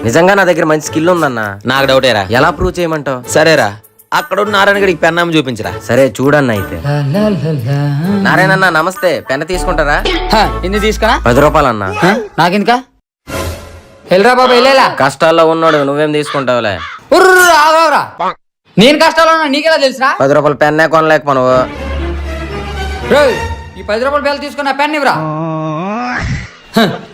నిజంగా నా దగ్గర మంచి స్కిల్ ఉందన్న. నాకు డౌటేరా. ఎలా ప్రూవ్ చేయమంటావు? సరేరా, అక్కడ ఉన్న నారాయణగడికి పెన్నాము చూపించరా. సరే చూడన్న అయితే. నారాయణ నమస్తే, పెన్న తీసుకుంటారా? ఎన్ని తీసుకురా? 10 రూపాయలు అన్న. నాకెందుకా? వెళ్ళరా బాబా, వెళ్ళేలా. కష్టాల్లో ఉన్నాడు, నువ్వేం తీసుకుంటావులే. ఆగరా, నేను కష్టాలు ఉన్నా నీకెలా తెలుసురా? 10 రూపాయలు పెన్నే కొనలేక నువ్వు. ఈ 10 రూపాయల బిల్లు తీసుకున్న పెన్ ఇవ్వరా.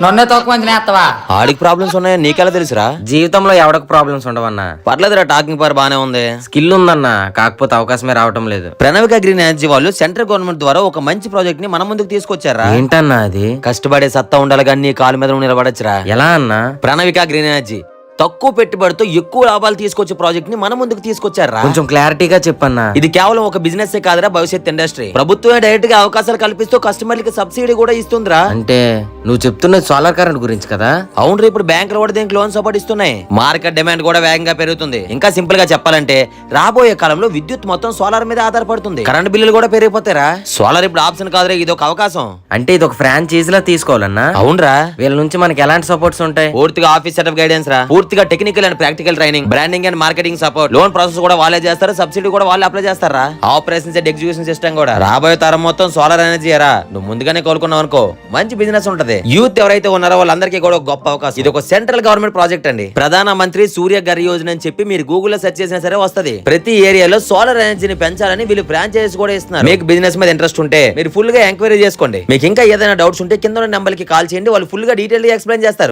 నన్నే తక్కువ మంది నేస్తావా? ఆడికి ప్రాబ్లమ్స్ ఉన్నాయో నీకెలా తెలుసురా? జీవితంలో ఎవరికి ప్రాబ్లమ్స్ ఉండవన్నా. పర్లేదురా, టాకింగ్ పవర్ బానే ఉంది. స్కిల్ ఉందన్న, కాకపోతే అవకాశమే రావటం లేదు. ప్రణవిక గ్రీన్ ఎనర్జీ వాళ్ళు సెంట్రల్ గవర్నమెంట్ ద్వారా ఒక మంచి ప్రాజెక్ట్ ని మన ముందుకు తీసుకొచ్చారా. ఏంటన్నా అది? కష్టపడే సత్తా ఉండాలి కానీ నీ కాలు మీద నువ్వు నిలబడచ్చురా. ఎలా అన్నా? ప్రణవిక గ్రీన్ ఎనర్జీ తక్కువ పెట్టుబడితో ఎక్కువ లాభాలు తీసుకొచ్చే ప్రాజెక్ట్ ని మన ముందుకు తీసుకొచ్చారా. కొంచెం క్లారిటీగా చెప్పన్నా. ఇది కేవలం ఒక బిజినెస్ కాదురా, భవిష్యత్ ఇండస్ట్రీ. ప్రభుత్వమే డైరెక్ట్ గా అవకాశాలు కల్పిస్తూ కస్టమర్లకి సబ్సిడీ కూడా ఇస్తుందిరా. అంటే నువ్వు చెప్తున్నది సోలార్ కరెంట్ గురించి కదా? అవును, ఇప్పుడు బ్యాంకులు కూడా దీనికి లోన్ సపోర్ట్ ఇస్తున్నాయి. మార్కెట్ డిమాండ్ కూడా వేగంగా పెరుగుతుంది. ఇంకా సింపుల్ గా చెప్పాలంటే రాబోయే కాలంలో విద్యుత్ మొత్తం సోలార్ మీద ఆధారపడుతుంది. కరెంట్ బిల్లులు కూడా పెరిగిపోతారా. సోలార్ ఇప్పుడు ఆప్షన్ కాదురా, ఇది ఒక అవకాశం. అంటే ఇది ఒక ఫ్రాంచైజ్ లా తీసుకోవాలన్నా? అవునరా. వీళ్ళ నుంచి మనకి ఎలాంటి సపోర్ట్స్ ఉంటాయి? పూర్తిగా ఆఫీస్ సెటప్ గైడెన్స్ రా, పూర్తిగా technical and practical training, branding and marketing support, loan process కూడా వాళ్ళే చేస్తారు, సబ్సిడీ కూడా వాళ్ళే అప్లై చేస్తారా. ఆపరేషన్స్ అండ్ ఎగ్జిక్యూషన్ సిస్టమ్ కూడా. రాబోయే తరం మొత్తం సోలార్ ఎనర్జీ రా. నువ్వు ముందుగానే కోలుకున్నావు అనుకో, మంచి బిజినెస్ ఉంటది. యూత్ ఎవరైతే ఉన్నారో వాళ్ళందరికీ కూడా ఒక గొప్ప అవకాశం. ఇది ఒక సెంట్రల్ గవర్నమెంట్ ప్రాజెక్ట్ అండి. ప్రధాన మంత్రి సూర్య ఘర్ యోజన అని చెప్పి మీరు గూగుల్ లో సెర్చ్ చేసినా సరే వస్తది. ప్రతి ఏరియాలో సోలార్ ఎనర్జీని పెంచాలని వీళ్ళు ఫ్రాంచైజ్ కూడా ఇస్తున్నారు. మీకు బిజినెస్ మీద ఇంట్రెస్ట్ ఉంటే మీరు ఫుల్ గా ఎంక్వైరీ చేసుకోండి. మీకు ఇంకా ఏదైనా డౌట్స్ ఉంటే కింద నెంబర్ కి కాల్ చేయండి, వాళ్ళు ఫుల్ గా డీటెయిల్ గా ఎక్స్ప్లెయిన్ చేస్తారు.